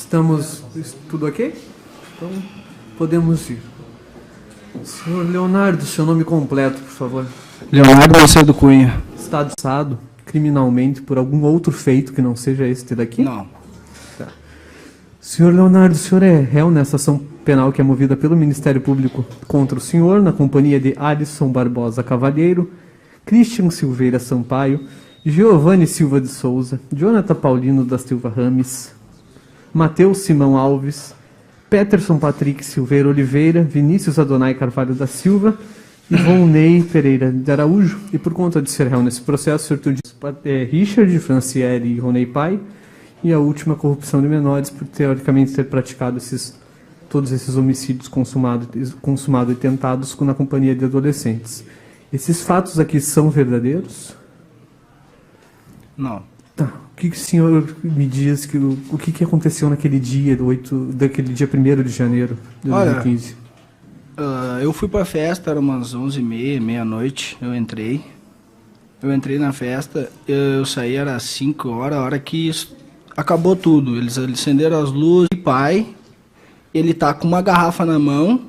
Estamos tudo ok? Então, podemos ir. Senhor Leonardo, seu nome completo, por favor. Leonardo Macedo Cunha. Está acusado criminalmente por algum outro feito que não seja este daqui? Não. Tá. Senhor Leonardo, o senhor é réu nessa ação penal que é movida pelo Ministério Público contra o senhor, na companhia de Alisson Barbosa Cavalheiro, Christian Silveira Sampaio, Giovanni Silva de Souza, Jonathan Paulino da Silva Rames, Matheus Simão Alves, Peterson Patrick Silveira Oliveira, Vinícius Adonai Carvalho da Silva e Volney Pereira de Araújo. E por conta de ser réu nesse processo, o senhor tu diz Richard, Franciele e Ronei Pai, e a última corrupção de menores por teoricamente ter praticado todos esses homicídios consumados e tentados na companhia de adolescentes. Esses fatos aqui são verdadeiros? Não. Tá. O que o senhor me diz, o que aconteceu naquele dia, daquele dia 1º de janeiro de 2015? Eu fui pra festa, era umas 11h30, meia-noite, eu entrei na festa, eu saí, era 5 horas, a hora que acabou tudo, eles acenderam as luzes, e pai, ele tá com uma garrafa na mão,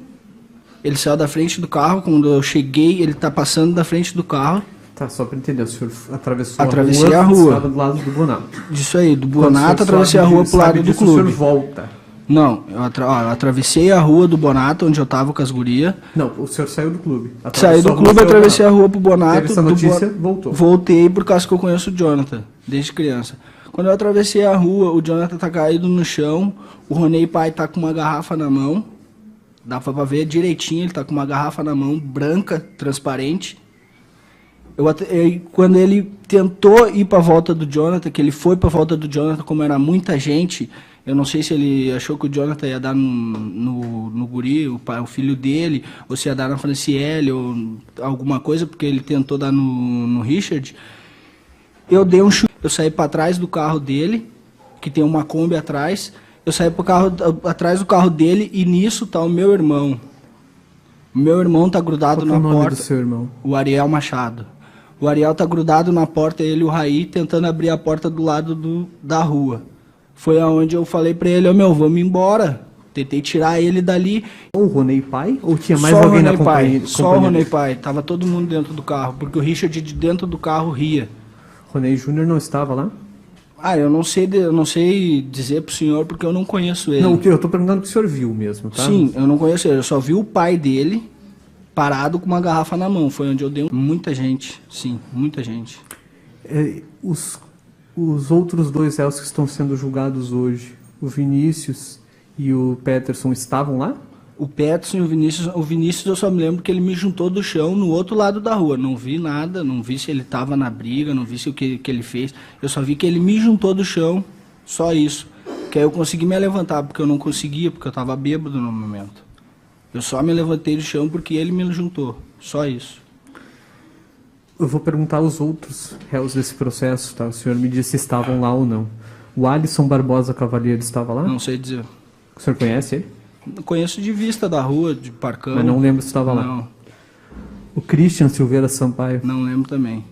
ele saiu da frente do carro, quando eu cheguei, ele tá passando da frente do carro. Tá, só para entender, o senhor atravessei a rua. Estava do lado do Bonato. Isso aí, do Bonato, atravessei a rua pro lado do clube. O senhor volta? Não, eu atravessei a rua do Bonato, onde eu tava com as gurias. Não, o senhor saiu do clube. Saí do clube, atravessei a rua pro Bonato. Teve essa notícia, voltou. Voltei por causa que eu conheço o Jonathan, desde criança. Quando eu atravessei a rua, o Jonathan tá caído no chão, o Ronei Pai tá com uma garrafa na mão. Dá pra ver direitinho, ele tá com uma garrafa na mão, branca, transparente. Quando ele tentou ir pra volta do Jonathan, que ele foi pra volta do Jonathan, como era muita gente, eu não sei se ele achou que o Jonathan ia dar no guri, o filho dele, ou se ia dar na Franciele, ou alguma coisa, porque ele tentou dar no Richard. Eu dei um chute, eu saí pra trás do carro dele, que tem uma Kombi atrás, eu saí atrás do carro dele e nisso tá o meu irmão. O meu irmão tá grudado na porta. Qual é o nome do seu irmão? O Ariel Machado. O Ariel tá grudado na porta, ele e o Raí, tentando abrir a porta do lado da rua. Foi aonde eu falei pra ele, vamos embora. Tentei tirar ele dali. O Ronei Pai? Ou tinha mais alguém na companhia? Só o Ronei Pai. Tava todo mundo dentro do carro, porque o Richard de dentro do carro ria. Ronei Júnior não estava lá? Eu não sei dizer pro senhor, porque eu não conheço ele. Não, eu tô perguntando o que o senhor viu mesmo, tá? Sim, eu não conheço ele. Eu só vi o pai dele parado com uma garrafa na mão. Foi onde eu dei muita gente. Sim, muita gente. Os outros 2 réus que estão sendo julgados hoje, o Vinícius e o Peterson, estavam lá? O Peterson e o Vinícius eu só me lembro que ele me juntou do chão no outro lado da rua. Não vi nada, não vi se ele estava na briga, não vi se o que ele fez. Eu só vi que ele me juntou do chão, só isso. Que aí eu consegui me levantar, porque eu não conseguia, porque eu estava bêbado no momento. Eu só me levantei do chão porque ele me juntou, só isso. Eu vou perguntar aos outros réus desse processo, tá? O senhor me disse se estavam lá ou não. O Alisson Barbosa Cavalheiro estava lá? Não sei dizer. O senhor conhece ele? Conheço de vista da rua, de Parcão. Mas não lembro se estava lá. Não. O Christian Silveira Sampaio? Não lembro também.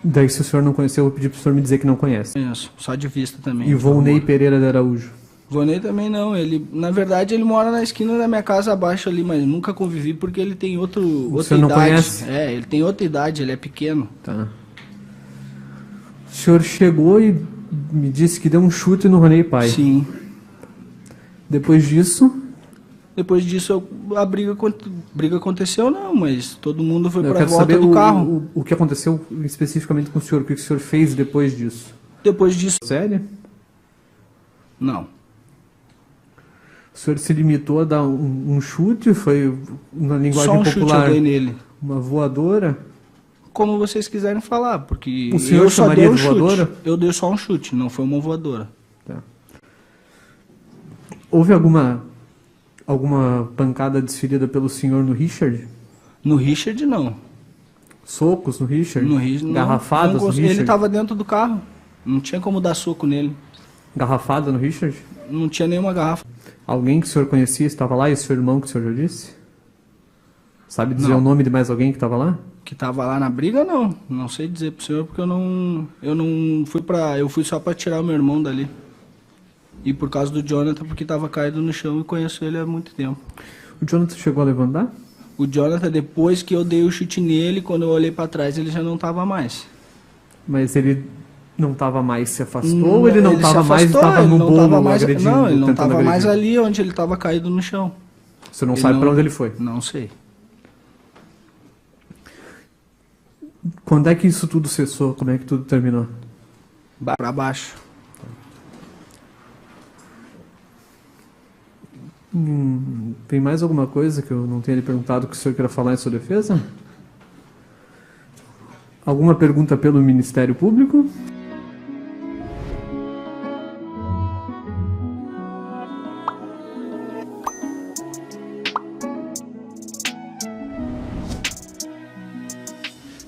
Daí, se o senhor não conheceu, eu vou pedir para o senhor me dizer que não conhece. Conheço, só de vista também. E o Volney Pereira de Araújo? Volney também não. Na verdade, ele mora na esquina da minha casa abaixo ali, mas nunca convivi porque ele tem outra senhor não idade. Conhece? Ele tem outra idade, ele é pequeno. Tá. O senhor chegou e me disse que deu um chute no Ronei Pai. Sim. Depois disso, a briga aconteceu não, mas todo mundo foi para a volta saber do carro. O que aconteceu especificamente com o senhor, o que o senhor fez depois disso? Depois disso... Sério? Não. O senhor se limitou a dar um chute? Foi, na linguagem popular, chute eu dei nele. Uma voadora? Como vocês quiserem falar, porque o senhor chamaria de voadora? Eu dei só um chute, não foi uma voadora. Tá. Houve alguma pancada desferida pelo senhor no Richard? No Richard, não. Socos no Richard? No Richard, garrafadas no Richard? Ele estava dentro do carro. Não tinha como dar soco nele. Garrafada no Richard? Não tinha nenhuma garrafa. Alguém que o senhor conhecia estava lá? E o seu irmão que o senhor já disse? Sabe dizer o nome de mais alguém que estava lá? Que estava lá na briga, não. Não sei dizer pro senhor, porque eu não fui pra... Eu fui só para tirar o meu irmão dali. E por causa do Jonathan, porque estava caído no chão e conheço ele há muito tempo. O Jonathan chegou a levantar? O Jonathan, depois que eu dei o chute nele, quando eu olhei para trás, ele já não estava mais. Mas ele não estava mais, se afastou, ou ele não se estava mais e afastou, estava ele no não bolo tava mais, agredindo? não, ele não tentando estava mais agredir? ali onde ele estava caído no chão. Você não Ele sabe não- para onde ele foi? Não sei. Quando é que isso tudo cessou? Como é que tudo terminou? Para baixo. Tem mais alguma coisa que eu não tenha lhe perguntado que o senhor queira falar em sua defesa? Alguma pergunta pelo Ministério Público?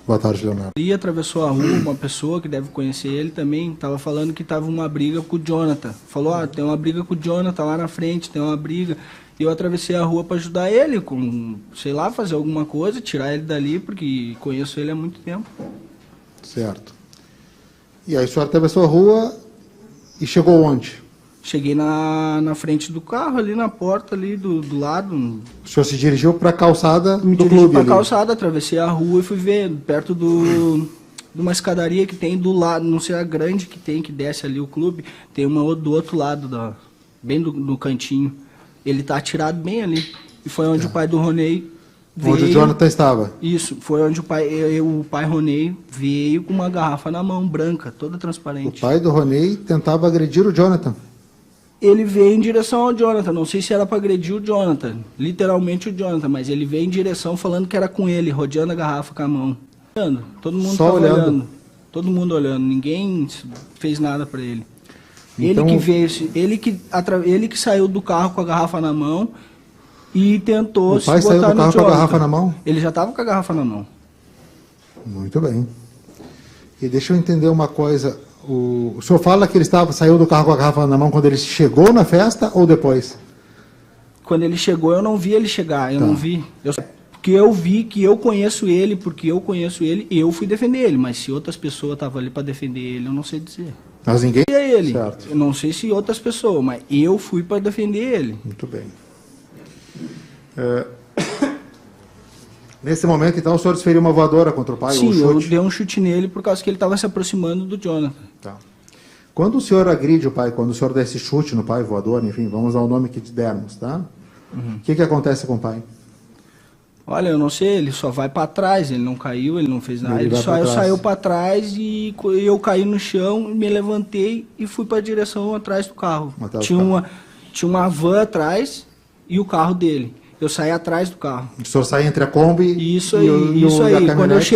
Boa tarde, Leonardo. E atravessou a rua, uma pessoa que deve conhecer ele também, estava falando que tava uma briga com o Jonathan. Falou, tem uma briga com o Jonathan lá na frente, tem uma briga. E eu atravessei a rua para ajudar ele, com, sei lá, fazer alguma coisa, tirar ele dali, porque conheço ele há muito tempo. Certo. E aí o senhor atravessou a rua e chegou onde? Cheguei na frente do carro, ali na porta, ali do lado. O senhor se dirigiu para a calçada Me do dirigi clube pra ali. calçada, atravessei a rua e fui ver, perto de uma escadaria que tem do lado, não sei a grande que tem, que desce ali o clube, tem uma do outro lado, bem do cantinho. Ele tá atirado bem ali. E foi onde o pai do Ronei veio. Onde o Jonathan estava. Isso, foi onde o pai Ronei veio com uma garrafa na mão, branca, toda O transparente. pai do Ronei tentava agredir o Jonathan. Ele veio em direção ao Jonathan, não sei se era para agredir o Jonathan, literalmente o Jonathan, mas ele veio em direção falando que era com ele, rodeando a garrafa com a mão. Todo mundo Só tava olhando. olhando, todo mundo olhando, ninguém fez nada para ele. Então- Ele que veio, ele que saiu do carro com a garrafa na mão e tentou O pai se saiu botar do no carro com a Jonathan. garrafa na mão? Ele já estava com a garrafa na mão. Muito bem. E deixa eu entender uma coisa. O senhor fala que ele saiu do carro com a garrafa na mão quando ele chegou na festa ou depois? Quando ele chegou, eu não vi ele chegar, eu Tá. não vi. Porque eu vi que eu conheço ele, porque eu conheço ele, e eu fui defender ele. Mas se outras pessoas estavam ali para defender ele, eu não sei dizer. Mas ninguém... E ele? Certo. Eu não sei se outras pessoas, mas eu fui para defender ele. Muito bem. Nesse momento, então, o senhor desferiu uma voadora contra o pai? Sim, ou eu chute? dei um chute nele por causa que ele estava se aproximando do Jonathan. Tá. Quando o senhor agride o pai, quando o senhor dá esse chute no pai, voador, enfim, vamos ao nome que dermos, tá? O que acontece com o pai? Olha, eu não sei, ele só vai para trás, ele não caiu, ele não fez nada. Ele Ele vai só pra trás. saiu para trás e eu caí no chão, me levantei e fui para a direção atrás do carro. Atrás do Tinha uma van atrás e o carro dele. Eu saí atrás do carro. O senhor sai entre a Kombi Isso aí, e isso a aí. caminhonete?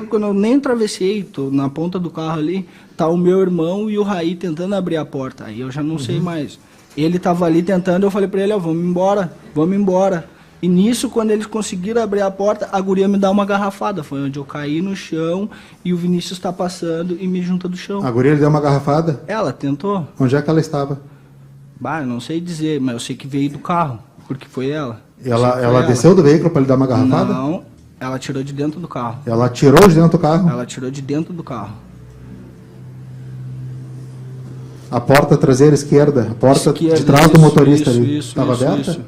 Quando eu nem atravessei, tô na ponta do carro ali, tá o meu irmão e o Raí tentando abrir a porta. Aí eu já não sei mais. Ele tava ali tentando, eu falei pra ele, vamos embora, vamos embora. E nisso, quando eles conseguiram abrir a porta, a guria me dá uma garrafada. Foi onde eu caí no chão e o Vinícius tá passando e me junta do chão. A guria lhe deu uma garrafada? Ela tentou? Onde é que ela estava? Bah, eu não sei dizer, mas eu sei que veio do carro, porque foi ela. Eu sei que Ela foi ela. desceu do veículo para lhe dar uma garrafada? Não, ela tirou de dentro do carro. Ela tirou de dentro do carro? Ela tirou de dentro do carro. A porta traseira esquerda, a porta de Esquerda, trás do isso, motorista isso, ali. isso, Estava isso, aberta? isso.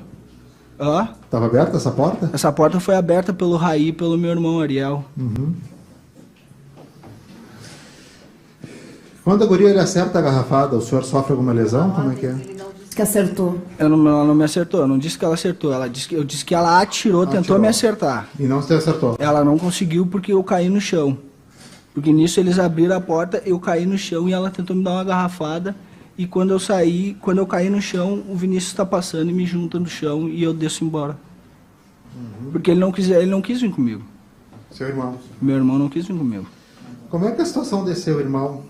Hã? Estava aberta essa porta? Essa porta foi aberta pelo Raí e pelo meu irmão Ariel. Quando a guria ele acerta a garrafada, o senhor sofre alguma lesão? Como é que é? Ele não disse que acertou. Ela não me acertou, eu não disse que ela acertou. Eu disse que ela atirou, tentou Atirou. me acertar. E não se acertou? Ela não conseguiu porque eu caí no chão. Porque nisso eles abriram a porta, eu caí no chão e ela tentou me dar uma garrafada. E quando eu caí no chão, o Vinícius está passando e me junta no chão e eu desço embora. Porque ele não quis vir comigo. Seu irmão. Meu irmão não quis vir comigo. Como é que é a situação desse seu irmão?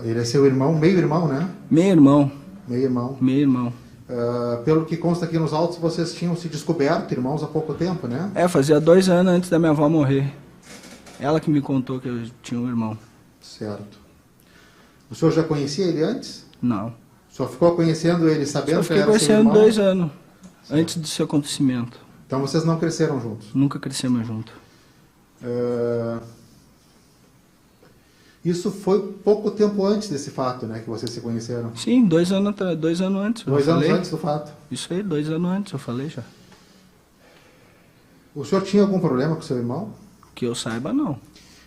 Ele é seu irmão, meio-irmão, né? Meu irmão, Meio-irmão. meu irmão. Pelo que consta aqui nos autos, vocês tinham se descoberto, irmãos, há pouco tempo, né? Fazia 2 anos antes da minha avó morrer. Ela que me contou que eu tinha um irmão. Certo. O senhor já conhecia ele antes? Não. O senhor ficou conhecendo ele, sabendo Só que fiquei era seu conhecendo irmão? 2 anos antes desse acontecimento. Então vocês não cresceram juntos? Nunca crescemos junto. Isso foi pouco tempo antes desse fato, né, que vocês se conheceram? Sim, 2 anos antes. 2 anos antes do fato. Isso aí, 2 anos antes, eu falei já. O senhor tinha algum problema com seu irmão? Que eu saiba, não.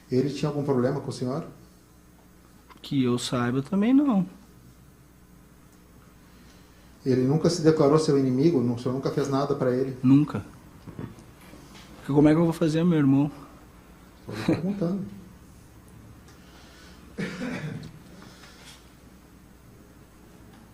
Ele tinha algum problema com o senhor? Que eu saiba também não. Ele nunca se declarou seu inimigo? O senhor nunca fez nada para ele? Nunca. Porque como é que eu vou fazer, meu irmão? Estou perguntando.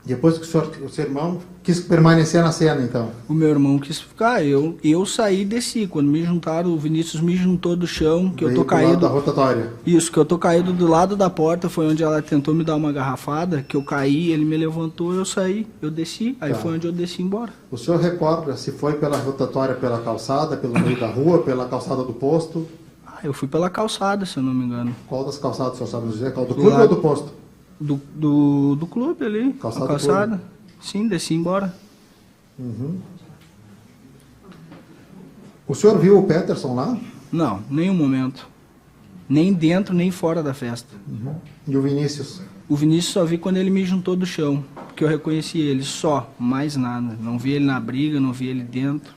Depois que o seu irmão quis permanecer na cena, então? O meu irmão quis ficar, eu saí e desci. Quando me juntaram, o Vinícius me juntou do chão, que eu tô Veio pro lado caído. da rotatória. Isso, que eu tô caído do lado da porta, foi onde ela tentou me dar uma garrafada, que eu caí, ele me levantou, eu saí, eu desci, aí Tá. foi onde eu desci embora. O senhor recorda se foi pela rotatória, pela calçada, pelo meio da rua, pela calçada do posto? Ah, eu fui pela calçada, se eu não me engano. Qual das calçadas o senhor sabe nos dizer? Qual do Do clube lado. ou do posto? Do clube ali, Calçada a do calçada. Sim, desci embora. Uhum. O senhor viu o Peterson lá? Não, nenhum momento. Nem dentro, nem fora da festa. E o Vinícius? O Vinícius só vi quando ele me juntou do chão, que eu reconheci ele, só, mais nada. Não vi ele na briga, não vi ele dentro.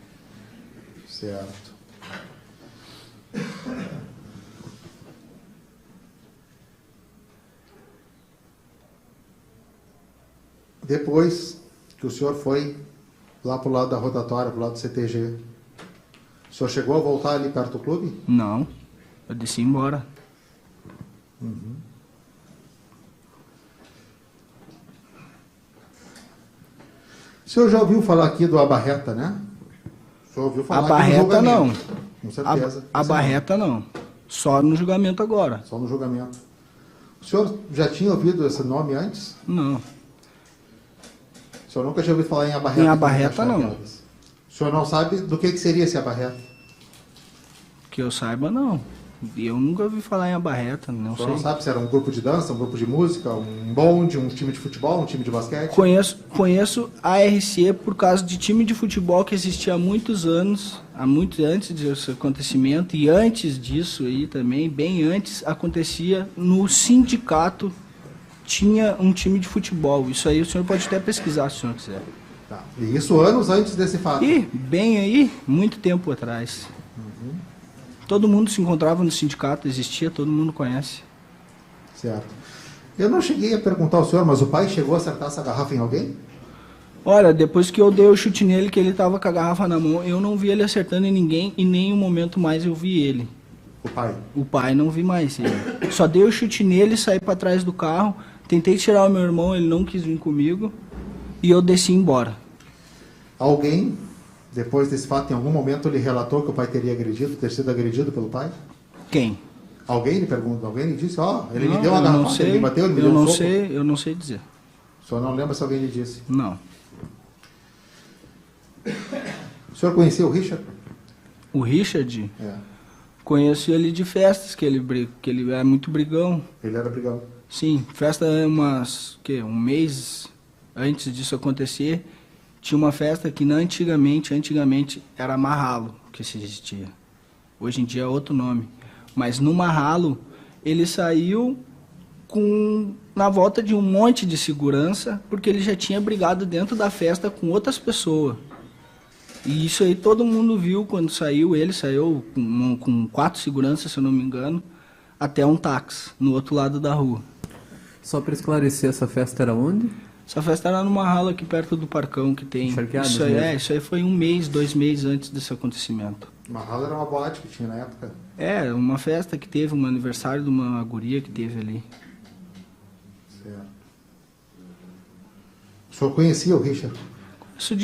Certo. Depois que o senhor foi lá pro lado da rotatória, pro lado do CTG, o senhor chegou a voltar ali perto do clube? Não, eu desci embora. O senhor já ouviu falar aqui do Abarreta, né? O senhor ouviu falar A aqui no Barreta não. julgamento? Com certeza. A Barreta não. Só no julgamento agora. Só no julgamento. O senhor já tinha ouvido esse nome antes? Não. O senhor nunca tinha ouvido falar em Abarreta? Em Abarreta, não. O senhor não sabe do que seria esse Abarreta? Que eu saiba, não. Eu nunca ouvi falar em Abarreta, não O senhor sei. não sabe se era um grupo de dança, um grupo de música, um bonde, um time de futebol, um time de basquete? Conheço a RC por causa de time de futebol que existia há muitos anos, muito antes desse acontecimento, e antes disso aí também, bem antes, acontecia no sindicato, tinha um time de futebol. Isso aí o senhor pode até pesquisar se o senhor quiser. Tá. E isso anos antes desse fato? E, bem aí, muito tempo atrás. Todo mundo se encontrava no sindicato, existia, todo mundo conhece. Certo. Eu não cheguei a perguntar ao senhor, mas o pai chegou a acertar essa garrafa em alguém? Olha, depois que eu dei o chute nele, que ele tava com a garrafa na mão, eu não vi ele acertando em ninguém, e nem um momento mais eu vi ele. O pai? O pai não vi mais ele. Só dei o chute nele, saí pra trás do carro, tentei tirar o meu irmão, ele não quis vir comigo, e eu desci embora. Alguém, depois desse fato, em algum momento lhe relatou que o pai teria agredido, ter sido agredido pelo pai? Quem? Alguém lhe pergunta, alguém lhe disse, ele me Não, deu uma eu não garrafa, sei, ele me bateu, ele me eu deu um não soco? sei, eu não sei dizer. O senhor não lembra se alguém lhe disse? Não. O senhor conhecia o Richard? O Richard, É. conheço ele de festas, que ele é muito brigão. Ele era brigão. Sim, festa um mês antes disso acontecer, tinha uma festa que antigamente era Marralo, que se existia. Hoje em dia é outro nome. Mas no Marralo, ele saiu na volta de um monte de segurança, porque ele já tinha brigado dentro da festa com outras pessoas. E isso aí todo mundo viu quando saiu. Ele saiu com 4 seguranças, se eu não me engano, até um táxi no outro lado da rua. Só para esclarecer, essa festa era onde? Essa festa era numa rala aqui perto do Parcão que tem. Encharqueadas Isso aí, mesmo. isso aí foi 1 mês, 2 meses antes desse acontecimento. Marralo era uma boate que tinha na época. É, uma festa que teve, um aniversário de uma guria que teve ali. Certo. O senhor conhecia o Richard? Isso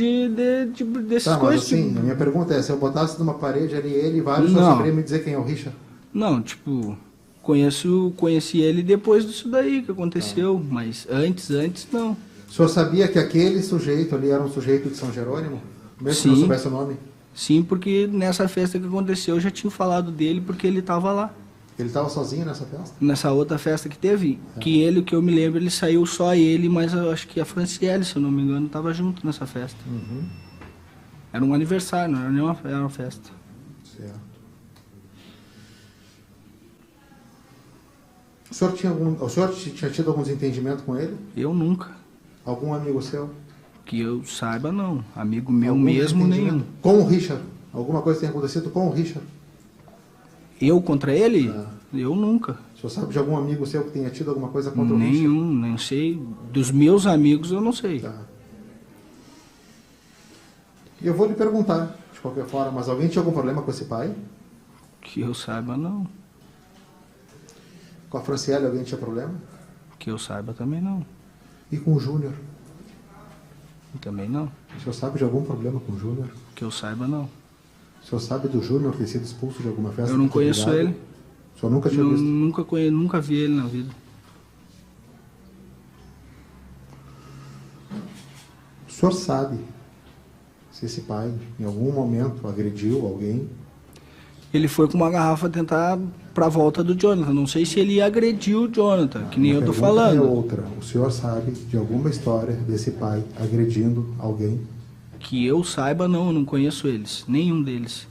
dessas Tá, mas coisas. assim, tipo, a minha pergunta é, se eu botasse numa parede ali ele e vários, o senhor Não. saberia me dizer quem é o Richard? Não, tipo, conheci ele depois disso daí que aconteceu, mas antes não. O senhor sabia que aquele sujeito ali era um sujeito de São Jerônimo? Mesmo que Sim. não soubesse o nome? Sim, porque nessa festa que aconteceu eu já tinha falado dele porque ele tava lá. Ele estava sozinho nessa festa? Nessa outra festa que teve, que eu me lembro, ele saiu só ele, mas eu acho que a Franciele, se eu não me engano, tava junto nessa festa. Era um aniversário, não era nem era uma festa. Certo. O senhor tinha tido algum desentendimento com ele? Eu nunca. Algum amigo seu? Que eu saiba, não. Amigo meu Algum mesmo, desentendimento? nenhum. Com o Richard? Alguma coisa tenha acontecido com o Richard? Eu contra ele? Ah. Eu nunca. O senhor sabe de algum amigo seu que tenha tido alguma coisa contra o Richard? Nenhum, nem sei. Dos meus amigos eu não sei. Tá. E eu vou lhe perguntar, de qualquer forma, mas alguém tinha algum problema com esse pai? Que eu saiba, não. Com a Franciele alguém tinha problema? Que eu saiba também não. E com o Júnior? Também não. O senhor sabe de algum problema com o Júnior? Que eu saiba, não. O senhor sabe do Júnior ter sido expulso de alguma festa? Eu não por ter conheço brigado? ele. O senhor nunca tinha Não, visto? nunca vi ele na vida. O senhor sabe se esse pai, em algum momento, agrediu alguém? Ele foi com uma garrafa tentar pra volta do Jonathan. Não sei se ele agrediu o Jonathan, que nem Minha eu tô pergunta falando. É outra. O senhor sabe de alguma história desse pai agredindo alguém? Que eu saiba, não. Eu não conheço eles. Nenhum deles.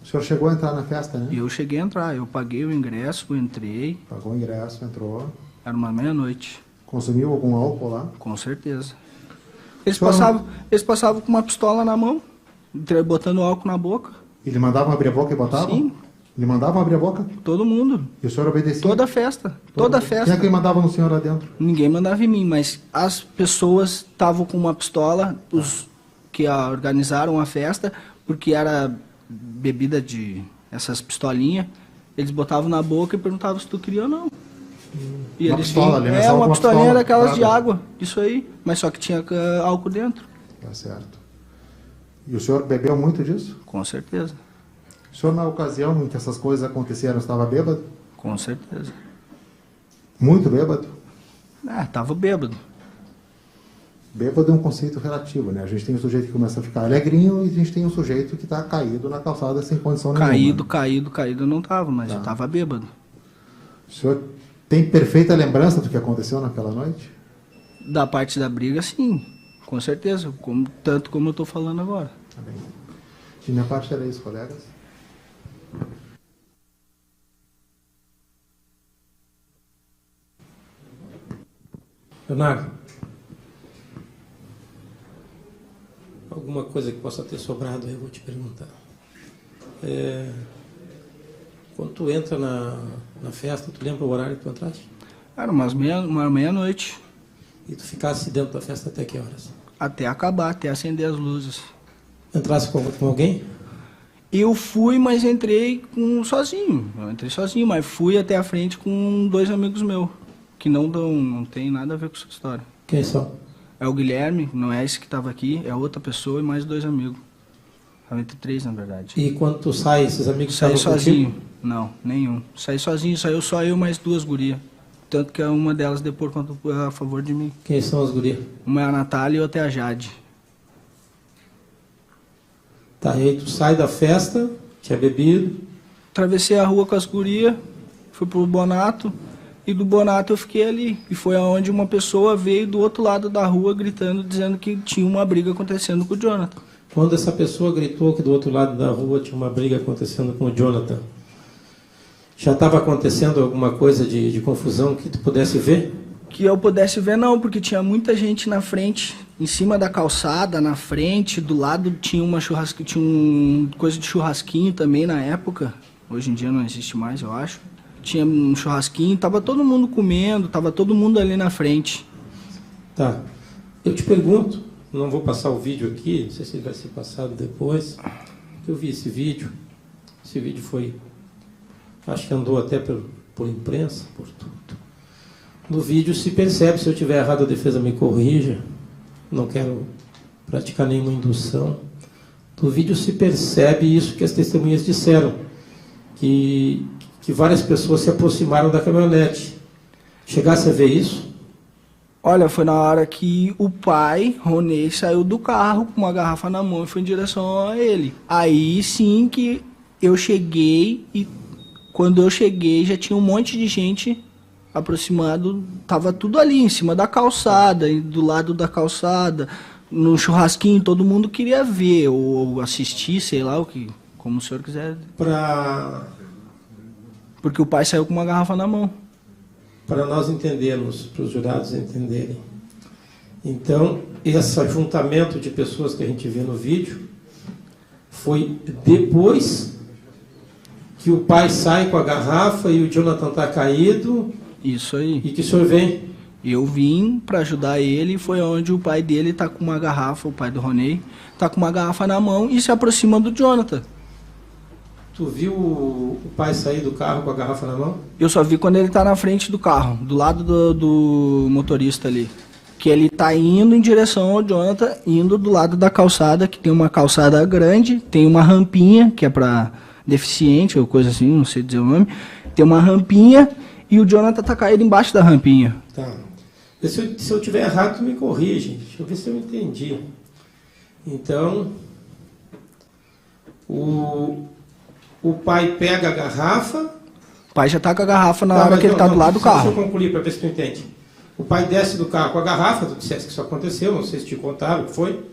O senhor chegou a entrar na festa, né? Eu cheguei a entrar. Eu paguei o ingresso, eu entrei. Pagou o ingresso, entrou. Era uma meia-noite. Consumiu algum álcool lá? Com certeza. Eles Só não- passavam com uma pistola na mão, botando álcool na boca. Ele mandava abrir a boca e botava? Sim. Ele mandava abrir a boca? Todo mundo. E o senhor obedecia? Toda festa. Toda Quem é festa. que mandava no senhor lá dentro? Ninguém mandava em mim, mas as pessoas estavam com uma pistola, os que organizaram a festa, porque era bebida de essas pistolinhas, eles botavam na boca e perguntavam se tu queria ou não. E Uma eles pistola, vinham, alimentavam uma com uma pistolinha pistola, daquelas de claro. água, isso aí, mas só que tinha álcool dentro. Tá certo. E o senhor bebeu muito disso? Com certeza, O senhor, na ocasião em que essas coisas aconteceram, estava bêbado? com certeza. Muito bêbado? Tava bêbado. Bêbado é um conceito relativo, né? A gente tem um sujeito que começa a ficar alegrinho e a gente tem um sujeito que está caído na calçada sem condição nenhuma. Caído eu não tava, mas Tá. eu tava bêbado. O senhor tem perfeita lembrança do que aconteceu naquela noite? Da parte da briga, sim, com certeza, tanto como eu tô falando agora. Tá bem. De minha parte era isso, colegas. Leonardo, alguma coisa que possa ter sobrado, eu vou te perguntar. Quando tu entra na festa, tu lembra o horário que tu entraste? Era uma meia-noite, E tu ficasse dentro da festa até que horas? até acabar, até acender as luzes. Entrasse com alguém? Eu fui, mas entrei sozinho. Eu entrei sozinho, mas fui até a frente com 2 amigos meus, que não tem nada a ver com essa história. Quem são? É o Guilherme, não é esse que estava aqui, é outra pessoa e mais 2 amigos. Estavam entre 3, na verdade. E quando tu sai, esses amigos Saí estavam sozinho. contigo? Não, nenhum. Saí sozinho, saiu só eu mais 2 gurias. Tanto que uma delas depois contou a favor de mim. Quem são as gurias? Uma é a Natália e outra é a Jade. Tá, e aí tu sai da festa, tinha bebido, Atravessei a rua com as gurias, fui pro Bonato, e do Bonato eu fiquei ali. E foi aonde uma pessoa veio do outro lado da rua gritando, dizendo que tinha uma briga acontecendo com o Jonathan. quando essa pessoa gritou que do outro lado da rua tinha uma briga acontecendo com o Jonathan, já estava acontecendo alguma coisa de confusão que tu pudesse ver? Que eu pudesse ver, não, porque tinha muita gente na frente, em cima da calçada, na frente, do lado tinha coisa de churrasquinho também na época. Hoje em dia não existe mais, eu acho. Tinha um churrasquinho, tava todo mundo comendo, tava todo mundo ali na frente. Tá. Eu te pergunto, não vou passar o vídeo aqui, não sei se ele vai ser passado depois. Eu vi esse vídeo. Esse vídeo foi, acho que andou até por imprensa, por tudo. No vídeo se percebe, se eu tiver errado a defesa me corrija, não quero praticar nenhuma indução. No vídeo se percebe isso que as testemunhas disseram, que várias pessoas se aproximaram da caminhonete. Chegasse a ver isso? Olha, foi na hora que o pai, Ronei, saiu do carro com uma garrafa na mão e foi em direção a ele. Aí sim que eu cheguei e quando eu cheguei já tinha um monte de gente aproximado, tava tudo ali em cima da calçada, e do lado da calçada, no churrasquinho, todo mundo queria ver ou assistir, sei lá como o senhor quiser. Para Porque o pai saiu com uma garrafa na mão. nós entendermos, para os jurados entenderem. Então, esse ajuntamento de pessoas que a gente vê no vídeo foi depois que o pai sai com a garrafa e o Jonathan está caído Isso aí. e que o senhor vem. Eu vim para ajudar ele, foi onde o pai dele tá com uma garrafa, o pai do Ronei, tá com uma garrafa na mão e se aproxima do Jonathan. Tu viu o pai sair do carro com a garrafa na mão? Eu só vi quando ele tá na frente do carro, do lado do motorista ali. Que ele tá indo em direção ao Jonathan, indo do lado da calçada, que tem uma calçada grande, tem uma rampinha, que é para deficiente ou coisa assim, não sei dizer o nome. Tem uma rampinha e o Jonathan tá caído embaixo da rampinha. Tá. Se eu tiver errado, tu me corrige. Deixa eu ver se eu entendi. Então, o pai pega a garrafa... O pai já tá com a garrafa na Tá, hora mas que ele não, tá do não, lado do Deixa eu carro. concluir para ver se tu entende. O pai desce do carro com a garrafa, tu disseste que isso aconteceu, não sei se te contaram o que foi.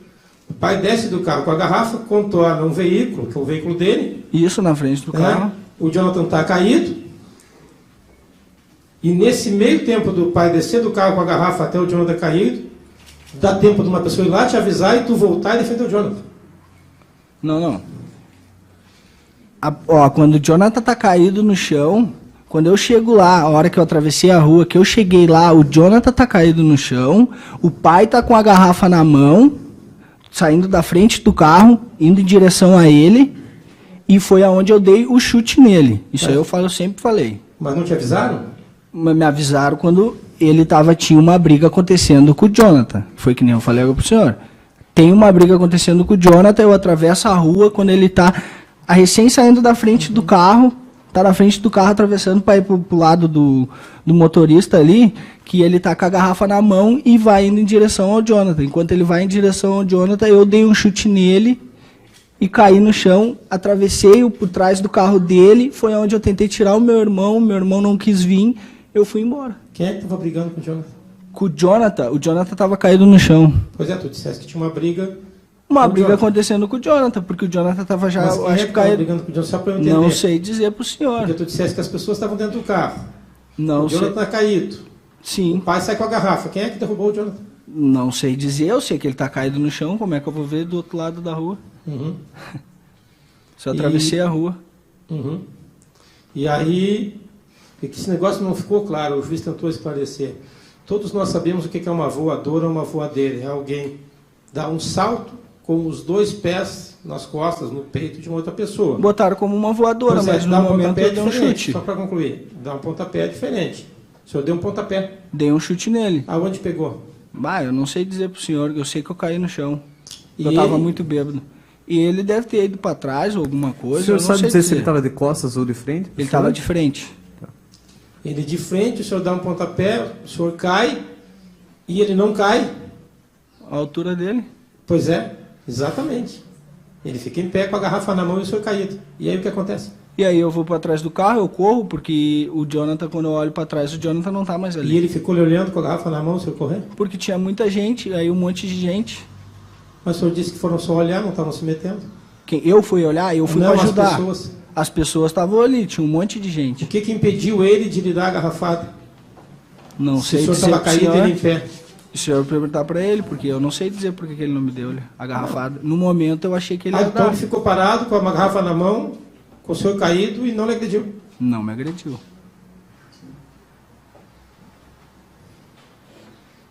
O pai desce do carro com a garrafa, contorna um veículo, que é o veículo dele. Isso, na frente do carro. Né? O Jonathan está caído. E nesse meio tempo do pai descer do carro com a garrafa até o Jonathan caído, dá tempo de uma pessoa ir lá te avisar e tu voltar e defender o Jonathan. Não. Quando o Jonathan tá caído no chão, quando eu chego lá, a hora que eu atravessei a rua, que eu cheguei lá, o Jonathan tá caído no chão, o pai tá com a garrafa na mão, saindo da frente do carro, indo em direção a ele, e foi aonde eu dei o chute nele. Isso aí eu sempre falei. Mas não te avisaram? Me avisaram quando tinha uma briga acontecendo com o Jonathan. Foi que nem eu falei pro senhor. Tem uma briga acontecendo com o Jonathan, eu atravesso a rua quando ele tá recém saindo da frente do carro, tá na frente do carro atravessando para ir pro lado do motorista ali, que ele tá com a garrafa na mão e vai indo em direção ao Jonathan. Enquanto ele vai em direção ao Jonathan, eu dei um chute nele e caí no chão, atravessei por trás do carro dele, foi onde eu tentei tirar o meu irmão não quis vir, eu fui embora. Quem é que estava brigando com o Jonathan? Com o Jonathan estava caído no chão. Pois é, tu disseste que tinha uma briga... Uma com o briga Jonathan. acontecendo com o Jonathan, porque o Jonathan estava já, Mas eu quem acho é que que estava caído. brigando com o Jonathan? Só para eu entender. Não sei dizer pro senhor. Porque tu disseste que as pessoas estavam dentro do carro. Não o sei. Jonathan está caído. O Sim. pai sai com a garrafa. Quem é que derrubou o Jonathan? Não sei dizer, eu sei que ele tá caído no chão, como é que eu vou ver do outro lado da rua? Uhum. Só atravessei a rua. Uhum. E aí, é que esse negócio não ficou claro, o juiz tentou esclarecer. Todos nós sabemos o que é uma voadora ou uma voadeira. É alguém dar um salto com os dois pés nas costas, no peito de uma outra pessoa. Botaram como uma voadora, Pois é, mas dá no um momento pontapé eu dei um diferente, chute. só para concluir. Dá um pontapé diferente. O senhor deu um pontapé. Dei um chute nele. Aonde pegou? Eu não sei dizer pro senhor, eu sei que eu caí no chão. E Eu tava ele? muito bêbado. E ele deve ter ido para trás ou alguma O coisa. senhor eu não sabe sei dizer se ele estava de costas ou de frente? Ele estava de frente. Ele de frente, o senhor dá um pontapé, o senhor cai e ele não cai. A altura dele. Pois é, exatamente. Ele fica em pé com a garrafa na mão e o senhor caído. E aí o que acontece? E aí eu vou para trás do carro, eu corro, porque o Jonathan, quando eu olho para trás, o Jonathan não tá mais ali. E ele ficou lhe olhando com a garrafa na mão, o senhor correndo? Porque tinha muita gente, aí um monte de gente. Mas o senhor disse que foram só olhar, não estavam se metendo? Eu fui olhar, eu fui Não, para ajudar. as pessoas. As pessoas estavam ali, tinha um monte de gente. O que impediu ele de lhe dar a garrafada? Não Se sei o senhor dizer estava pro caído e senhor. ele em pé. O senhor perguntar para ele, porque eu não sei dizer por que ele não me deu a garrafada. No momento eu achei que ele ia Então dar. ele ficou parado com a garrafa na mão, com o senhor caído e não lhe agrediu. Não me agrediu.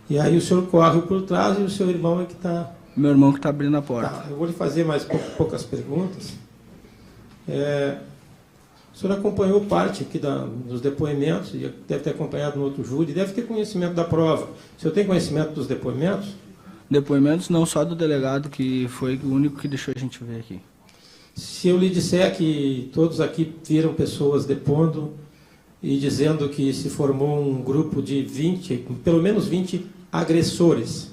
E aí o senhor corre por trás e o seu irmão é que está... Meu irmão que tá abrindo a porta. Tá, eu vou lhe fazer mais poucas perguntas. O senhor acompanhou parte aqui dos depoimentos, e deve ter acompanhado no outro júri, deve ter conhecimento da prova. O senhor tem conhecimento dos depoimentos? Depoimentos não só do delegado, que foi o único que deixou a gente ver aqui. Se eu lhe disser que todos aqui viram pessoas depondo e dizendo que se formou um grupo de 20, pelo menos 20 agressores,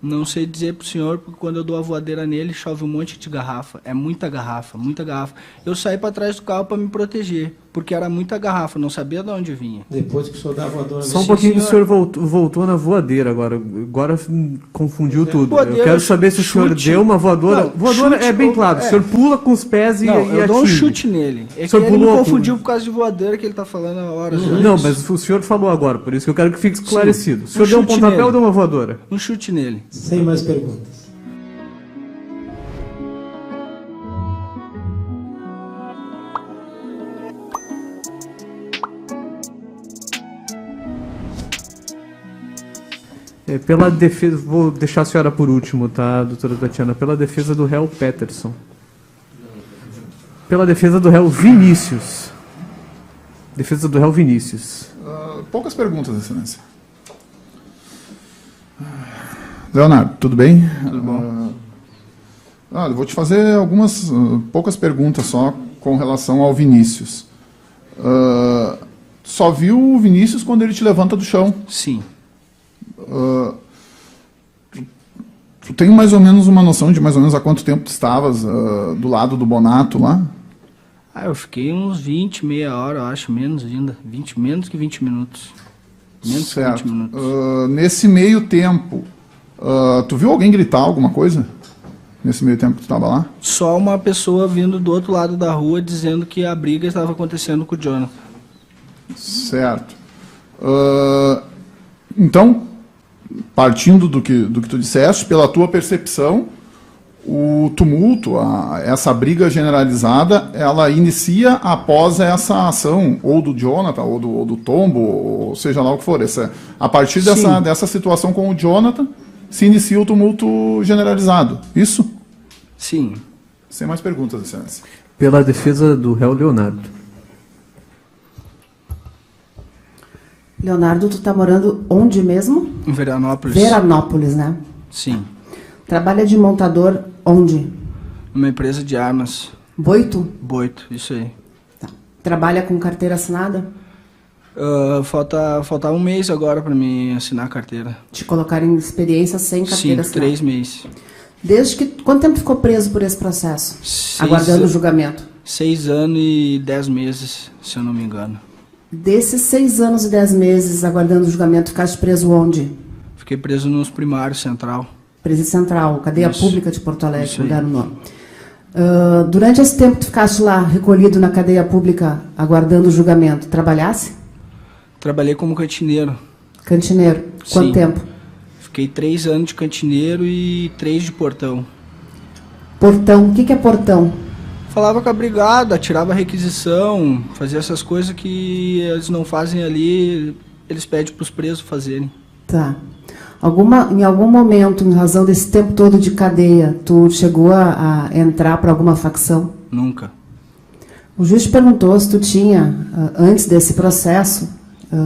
Não sei dizer pro senhor, porque quando eu dou a voadeira nele, chove um monte de garrafa. É muita garrafa, muita garrafa. Eu saí para trás do carro para me proteger. porque era muita garrafa, não sabia de onde vinha. Depois que o senhor dá a voadora... Só um pouquinho, o senhor voltou na voadeira agora. Agora confundiu tudo. Voadeira, Eu quero saber se o senhor chute. deu uma voadora. Não, voadora chute, é bem claro. O senhor pula com os pés e Não, eu dou um atinge. chute nele. É O que senhor ele me pulou, confundiu por causa de voadeira que ele tá falando há horas. Não, mas o senhor falou agora, por isso que eu quero que fique esclarecido. O senhor deu um chute pontapé nele. ou deu uma voadora? Um chute nele. Sem mais perguntas. Pela defesa, vou deixar a senhora por último, tá, doutora Tatiana? Pela defesa do réu Peterson. Pela defesa do réu Vinícius. Defesa do réu Vinícius. Poucas perguntas, Excelência. Leonardo, tudo bem? Tudo bom. Eu vou te fazer algumas poucas perguntas só com relação ao Vinícius. Só viu o Vinícius quando ele te levanta do chão? Sim. Tu tem mais ou menos uma noção de mais ou menos há quanto tempo tu estavas do lado do Bonato lá? Eu fiquei uns 20, meia hora, eu acho, menos ainda. Menos que 20 minutos. Menos Certo. que 20 minutos. Nesse meio tempo, tu viu alguém gritar alguma coisa? Nesse meio tempo que tu estava lá? Só uma pessoa vindo do outro lado da rua dizendo que a briga estava acontecendo com o Jonathan. Certo. Então, partindo do que tu disseste, pela tua percepção, o tumulto, essa briga generalizada, ela inicia após essa ação, ou do Jonathan, ou do Tombo, ou seja lá o que for. A partir dessa situação com o Jonathan, se inicia o tumulto generalizado. Isso? Sim. Sem mais perguntas, Excelência. Pela defesa do réu Leonardo. Leonardo, tu tá morando onde mesmo? Em Veranópolis. Veranópolis, né? Sim. Trabalha de montador onde? Uma empresa de armas. Boito? Boito, isso aí. Tá. Trabalha com carteira assinada? Falta um mês agora para me assinar a carteira. Te colocar em experiência sem carteira Sim, assinada? 3 meses. Desde que... Quanto tempo ficou preso por esse processo? 6 Aguardando o julgamento. 6 anos e 10 meses, se eu não me engano. Desses 6 anos e 10 meses aguardando o julgamento, ficaste preso onde? Fiquei preso nos primários central. Presídio Central, cadeia Isso. pública de Porto Alegre, Isso aí. mudaram o nome. Durante esse tempo que tu ficaste lá, recolhido na cadeia pública, aguardando o julgamento, trabalhasse? Trabalhei como cantineiro. Cantineiro. Quanto Sim. tempo? Fiquei 3 anos de cantineiro e 3 de portão. Portão. O que é portão? Falava com a brigada, tirava requisição, fazia essas coisas que eles não fazem ali, eles pedem para os presos fazerem. Tá. Em algum momento, em razão desse tempo todo de cadeia, tu chegou a entrar para alguma facção? Nunca. O juiz te perguntou se tu tinha, antes desse processo,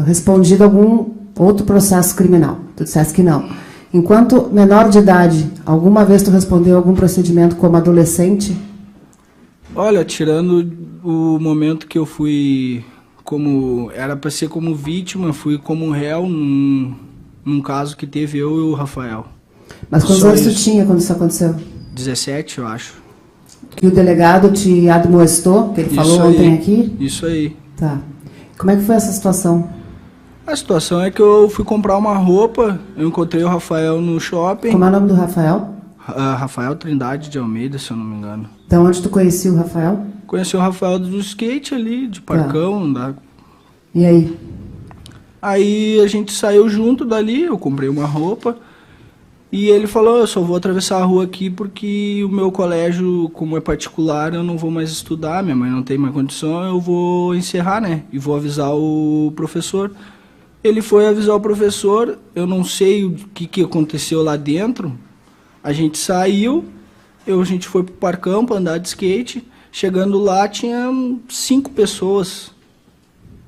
respondido algum outro processo criminal. Tu disseste que não. Enquanto menor de idade, alguma vez tu respondeu algum procedimento como adolescente? Olha, tirando o momento que eu fui era para ser como vítima, fui como réu num caso que teve eu e o Rafael. Mas quantos Só anos tu isso. tinha quando isso aconteceu? 17, eu acho. Que o delegado te admoestou, que ele falou Isso aí. ontem aqui? Isso aí. Tá. Como é que foi essa situação? A situação é que eu fui comprar uma roupa, eu encontrei o Rafael no shopping. Como é o nome do Rafael? Rafael Trindade de Almeida, se eu não me engano. Da onde tu conhecia o Rafael? Conheci o Rafael do skate ali, de parcão. E aí? Aí a gente saiu junto dali, eu comprei uma roupa. E ele falou, eu só vou atravessar a rua aqui porque o meu colégio, como é particular, eu não vou mais estudar, minha mãe não tem mais condição, eu vou encerrar, né? E vou avisar o professor. Ele foi avisar o professor, eu não sei o que aconteceu lá dentro. A gente saiu, a gente foi pro parcão para andar de skate. Chegando lá, tinha 5 pessoas,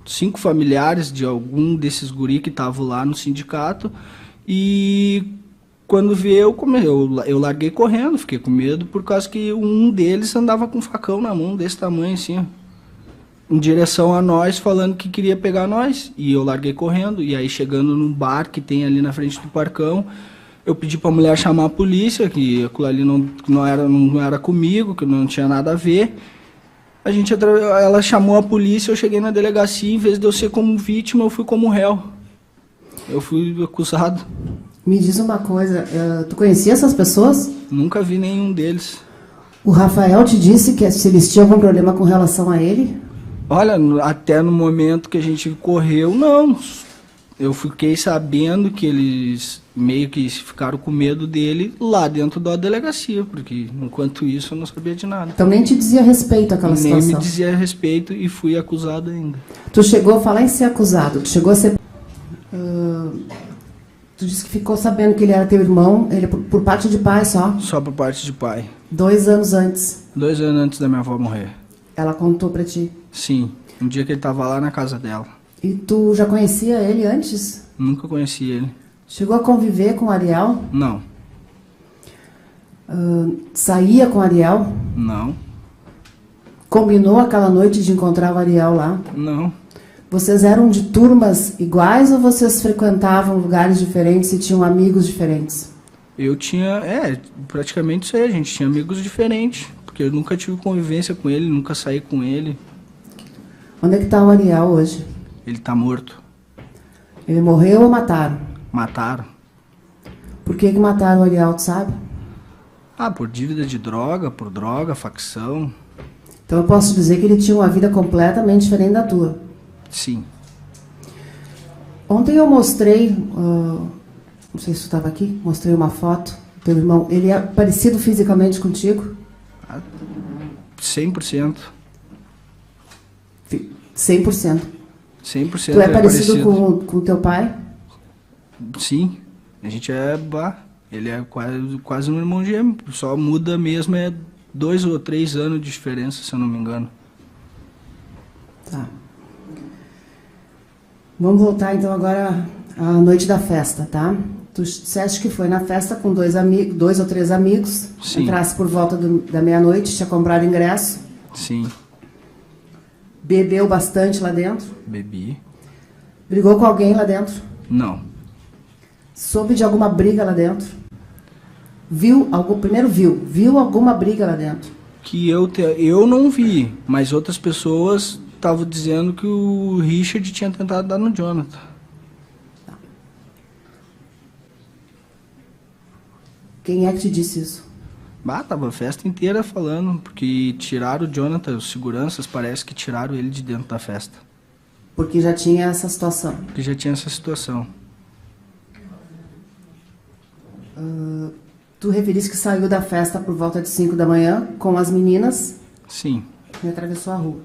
5 familiares de algum desses guri que estavam lá no sindicato. E quando vi eu larguei correndo, fiquei com medo, por causa que um deles andava com um facão na mão, desse tamanho assim, ó, em direção a nós, falando que queria pegar nós. E eu larguei correndo, e aí chegando num bar que tem ali na frente do parcão, eu pedi pra mulher chamar a polícia, que aquilo ali não era comigo, que não tinha nada a ver. Ela chamou a polícia, eu cheguei na delegacia, em vez de eu ser como vítima, eu fui como réu. Eu fui acusado. Me diz uma coisa, tu conhecia essas pessoas? Nunca vi nenhum deles. O Rafael te disse que se eles tinham algum problema com relação a ele? Olha, até no momento que a gente correu, não. Eu fiquei sabendo que eles meio que ficaram com medo dele lá dentro da delegacia, porque enquanto isso eu não sabia de nada. Então nem te dizia respeito àquela situação? Nem me dizia respeito e fui acusado ainda. Tu chegou a falar em ser acusado, tu chegou a ser... tu disse que ficou sabendo que ele era teu irmão, ele por parte de pai só? Só por parte de pai. 2 anos antes? 2 anos antes da minha avó morrer. Ela contou pra ti? Sim, um dia que ele tava lá na casa dela. E tu já conhecia ele antes? Nunca conheci ele. Chegou a conviver com o Ariel? Não. Saía com o Ariel? Não. Combinou aquela noite de encontrar o Ariel lá? Não. Vocês eram de turmas iguais ou vocês frequentavam lugares diferentes e tinham amigos diferentes? Eu tinha, praticamente isso aí, a gente tinha amigos diferentes, porque eu nunca tive convivência com ele, nunca saí com ele. Onde é que tá o Ariel hoje? Ele tá morto. Ele morreu ou mataram? Mataram. Por que mataram o Ariel, tu sabe? Por dívida de droga, por droga, facção. Então eu posso dizer que ele tinha uma vida completamente diferente da tua. Sim. Ontem eu mostrei, não sei se tu estava aqui, mostrei uma foto do teu irmão. Ele é parecido fisicamente contigo? 100%. 100%. 100% Tu é parecido com o teu pai? Sim. A gente ele é quase um irmão gêmeo. Só muda mesmo 2 ou 3 anos de diferença, se eu não me engano. Tá. Vamos voltar então agora à noite da festa, tá? Tu disseste que foi na festa com 2 ou 3 amigos. Sim. Entrasse por volta da meia-noite, tinha comprado ingresso. Sim. Bebeu bastante lá dentro? Bebi. Brigou com alguém lá dentro? Não. Soube de alguma briga lá dentro? Primeiro viu alguma briga lá dentro? Que eu não vi, mas outras pessoas estavam dizendo que o Richard tinha tentado dar no Jonathan. Quem é que te disse isso? Tava a festa inteira falando, porque tiraram o Jonathan, os seguranças parece que tiraram ele de dentro da festa. Porque já tinha essa situação? Porque já tinha essa situação. Tu referiste que saiu da festa por volta de 5 da manhã com as meninas? Sim. E atravessou a rua.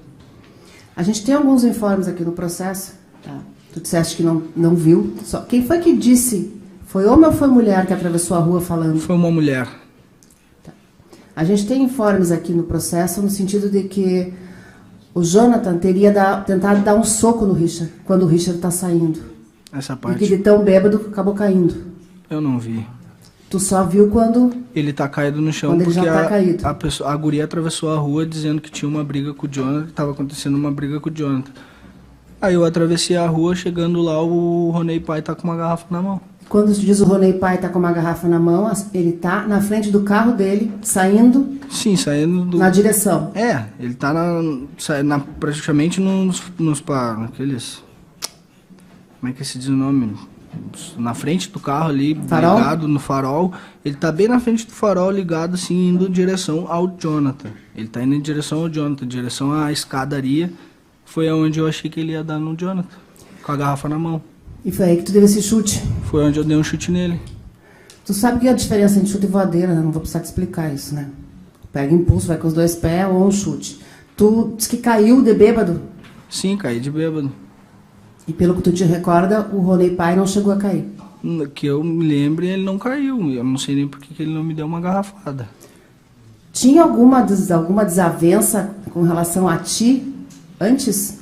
A gente tem alguns informes aqui no processo. Tá? Tu disseste que não viu. Quem foi que disse? Foi homem ou foi mulher que atravessou a rua falando? Foi uma mulher. Tá. A gente tem informes aqui no processo no sentido de que o Jonathan teria tentado dar um soco no Richard quando o Richard está saindo. Essa parte. E que de tão bêbado acabou caindo. Eu não vi. Tu só viu quando... Ele tá caído no chão quando ele porque já tá caído. a guria atravessou a rua dizendo que tinha uma briga com o Jonathan, que tava acontecendo uma briga com o Jonathan. Aí eu atravessei a rua, chegando lá, o Ronei Pai tá com uma garrafa na mão. Quando diz o Ronei Pai tá com uma garrafa na mão, ele tá na frente do carro dele, saindo... Sim, saindo na direção. Ele tá praticamente naqueles... Como é que se diz o nome? Na frente do carro ali, farol? Ligado no farol. Ele tá bem na frente do farol, ligado assim, indo em direção ao Jonathan. Ele tá indo em direção ao Jonathan, em direção à escadaria. Foi onde eu achei que ele ia dar no Jonathan, com a garrafa na mão. E foi aí que tu deu esse chute? Foi onde eu dei um chute nele. Tu sabe que a diferença entre chute e voadeira, né? Não vou precisar te explicar isso, né? Pega impulso, vai com os 2 pés ou um chute. Tu disse que caiu de bêbado? Sim, caí de bêbado. E pelo que tu te recorda, o Ronei Pai não chegou a cair? Que eu me lembre, ele não caiu. Eu não sei nem por que ele não me deu uma garrafada. Tinha alguma desavença com relação a ti antes?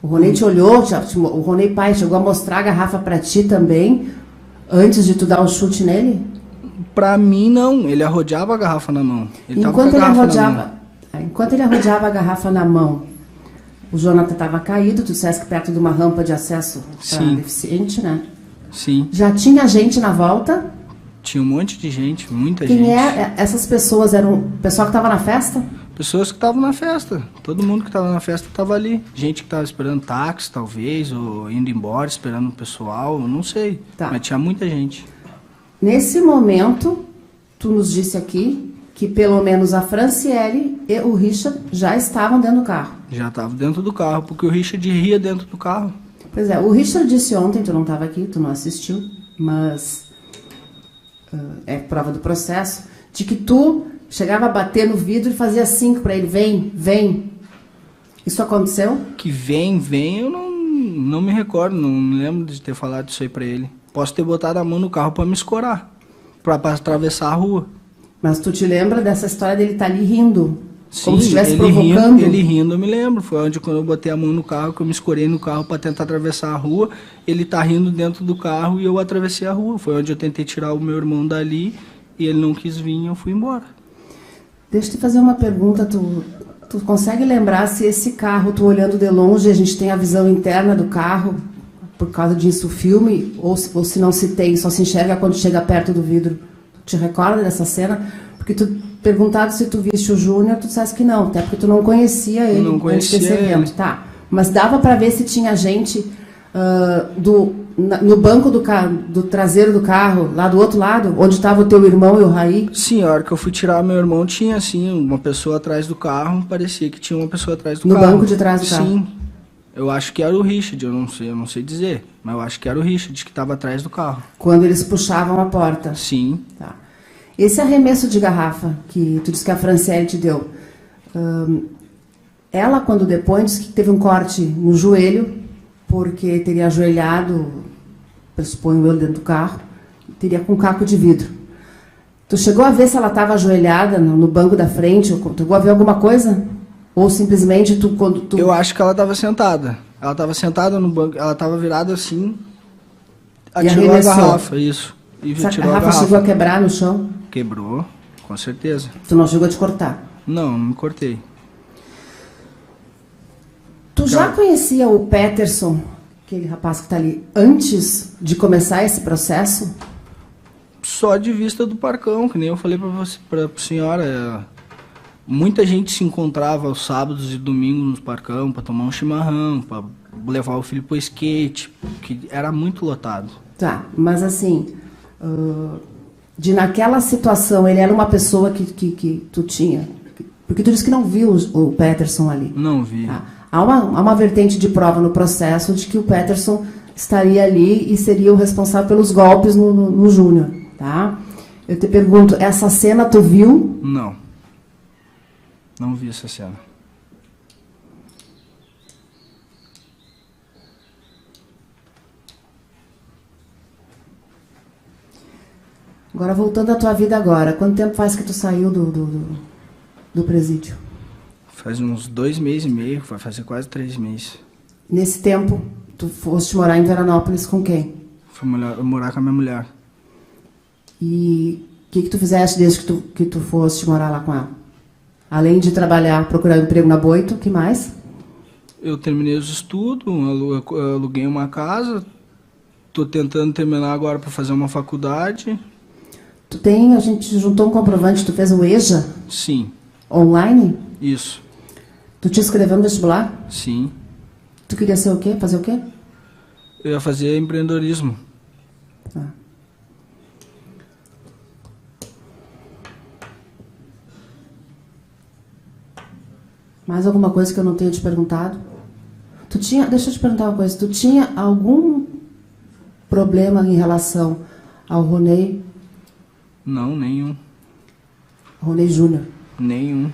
O Ronei te olhou, o Ronei Pai chegou a mostrar a garrafa pra ti também, antes de tu dar um chute nele? Pra mim, não. Ele arrodeava a garrafa na mão. Enquanto ele arrodeava a garrafa na mão, o Jonathan estava caído, tu disseste que perto de uma rampa de acesso para deficiente, né? Sim. Já tinha gente na volta? Tinha um monte de gente, muita gente. Essas pessoas eram o pessoal que estava na festa? Pessoas que estavam na festa. Todo mundo que estava na festa estava ali. Gente que estava esperando táxi, talvez, ou indo embora, esperando o pessoal, eu não sei. Tá. Mas tinha muita gente. Nesse momento, tu nos disse aqui que pelo menos a Franciele e o Richard já estavam dentro do carro. Já estava dentro do carro, porque o Richard ria dentro do carro. Pois é, o Richard disse ontem, tu não estava aqui, tu não assistiu, mas é prova do processo, de que tu chegava a bater no vidro e fazia assim para ele, vem, vem. Isso aconteceu? Que vem, eu não me recordo, não me lembro de ter falado isso aí para ele. Posso ter botado a mão no carro para me escorar, para atravessar a rua. Mas tu te lembra dessa história dele estar ali rindo? Sim, como se estivesse ele provocando? Ele rindo, eu me lembro. Foi onde, quando eu botei a mão no carro, que eu me escorei no carro para tentar atravessar a rua. Ele tá rindo dentro do carro e eu atravessei a rua. Foi onde eu tentei tirar o meu irmão dali e ele não quis vir e eu fui embora. Deixa eu te fazer uma pergunta. Tu consegue lembrar se esse carro, tu olhando de longe, a gente tem a visão interna do carro, por causa disso o filme, ou se não se tem, só se enxerga quando chega perto do vidro? Tu te recorda dessa cena? Porque tu perguntado se tu viste o Júnior, tu disseste que não, até porque tu não conhecia ele não conhecia antes desse evento. ele. Tá. Mas dava para ver se tinha gente no banco do traseiro do carro, lá do outro lado, onde estava o teu irmão e o Raí? Sim, a hora que eu fui tirar meu irmão, tinha assim, uma pessoa atrás do carro, parecia que tinha uma pessoa atrás do No carro. banco de trás do carro? Sim. Eu acho que era o Richard, eu não sei dizer, mas eu acho que era o Richard que estava atrás do carro. Quando eles puxavam a porta? Sim. Tá. Esse arremesso de garrafa que tu disse que a Franciele te deu, ela, quando depõe, disse que teve um corte no joelho, porque teria ajoelhado, pressuponho eu, dentro do carro, teria com um caco de vidro. Tu chegou a ver se ela estava ajoelhada no banco da frente? Tu chegou a ver alguma coisa? Ou simplesmente quando tu... Eu acho que ela estava sentada. Ela estava sentada no banco, ela estava virada assim, atirou a garrafa, isso. E Essa tirou garrafa chegou a quebrar no chão? Quebrou, com certeza. Tu não chegou a te cortar? Não me cortei. Tu já conhecia o Peterson, aquele rapaz que está ali, antes de começar esse processo? Só de vista do Parcão, que nem eu falei para a senhora. Muita gente se encontrava aos sábados e domingos no Parcão para tomar um chimarrão, para levar o filho para o skate, que era muito lotado. Tá, mas assim, de naquela situação, ele era uma pessoa que tu tinha... Porque tu disse que não viu o Peterson ali. Não vi. Tá. Há uma vertente de prova no processo de que o Peterson estaria ali e seria o responsável pelos golpes no Júnior, tá? Eu te pergunto, essa cena tu viu? Não. Não vi essa cena. Agora, voltando à tua vida agora, quanto tempo faz que tu saiu do presídio? Faz uns 2 meses e meio, vai fazer quase 3 meses. Nesse tempo, tu foste morar em Veranópolis com quem? Fui morar com a minha mulher. E o que tu fizeste desde que tu foste morar lá com ela? Além de trabalhar, procurar emprego na Boito, o que mais? Eu terminei os estudos, aluguei uma casa, estou tentando terminar agora para fazer uma faculdade. A gente juntou um comprovante, tu fez o EJA? Sim. Online? Isso. Tu te inscreveu no vestibular? Sim. Tu queria ser o quê? Fazer o quê? Eu ia fazer empreendedorismo. Tá. Mais alguma coisa que eu não tenha te perguntado? Deixa eu te perguntar uma coisa. Tu tinha algum problema em relação ao Ronei? Não, nenhum. Ronei Júnior. Nenhum.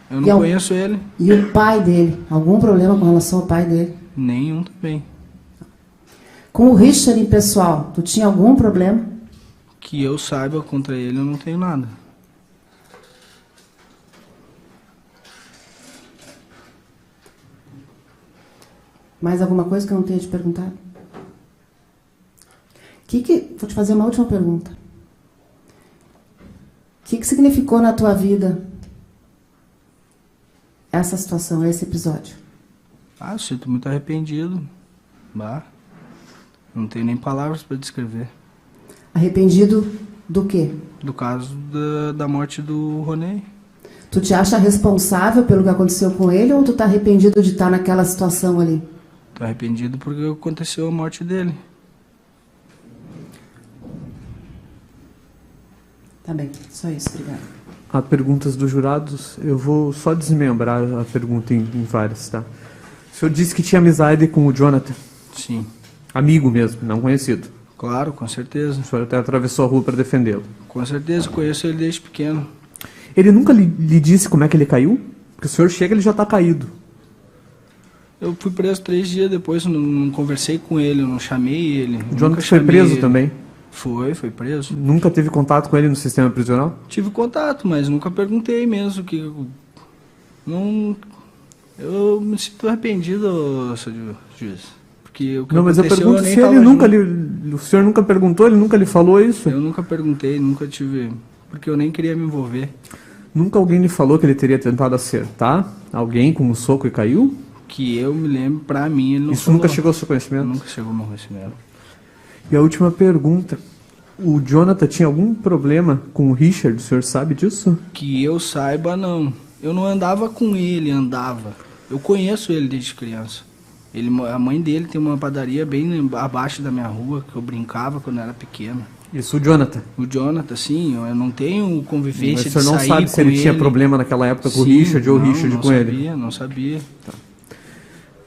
Eu não conheço ele. E o pai dele? Algum problema com relação ao pai dele? Nenhum também. Com o Richard em pessoal, tu tinha algum problema? Que eu saiba, contra ele eu não tenho nada. Mais alguma coisa que eu não tenha te perguntado? Vou te fazer uma última pergunta. O que significou na tua vida essa situação, esse episódio? Eu sinto muito arrependido. Não tenho nem palavras para descrever. Arrependido do quê? Do caso da morte do Ronei. Tu te acha responsável pelo que aconteceu com ele ou tu tá arrependido de estar naquela situação ali? Tô arrependido porque aconteceu a morte dele. Tá bem, só isso, obrigada. Há perguntas dos jurados. Eu vou só desmembrar a pergunta em várias, tá? O senhor disse que tinha amizade com o Jonathan. Sim. Amigo mesmo, não conhecido. Claro, com certeza. O senhor até atravessou a rua para defendê-lo. Com certeza, conheço ele desde pequeno. Ele nunca lhe disse como é que ele caiu? Porque o senhor chega e ele já está caído. Eu fui preso 3 dias depois, não conversei com ele, eu não chamei ele. O Jonathan foi preso também? Foi preso. Nunca teve contato com ele no sistema prisional? Tive contato, mas nunca perguntei mesmo que não. Eu me sinto arrependido, seu juiz. Porque o que não, mas eu aconteceu, pergunto nem se ele tava nunca junto. o senhor nunca perguntou, ele nunca lhe falou isso? Eu nunca perguntei, nunca tive, porque eu nem queria me envolver. Nunca alguém lhe falou que ele teria tentado acertar alguém com um soco e caiu? Que eu me lembro, pra mim, ele não Isso falou. nunca chegou ao seu conhecimento? Nunca chegou ao meu conhecimento. E a última pergunta. O Jonathan tinha algum problema com o Richard? O senhor sabe disso? Que eu saiba, não. Eu não andava com ele, andava. Eu conheço ele desde criança. A mãe dele tem uma padaria bem abaixo da minha rua, que eu brincava quando era pequeno. Isso, o Jonathan. O Jonathan, sim, eu não tenho convivência Mas o senhor de não sair sabe se com ele tinha problema naquela época com o Sim, Richard ou o não, Richard com ele? Não sabia.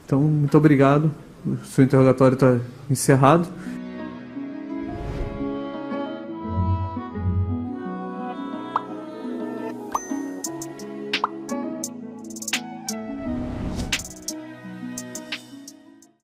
Então, muito obrigado. O seu interrogatório está encerrado.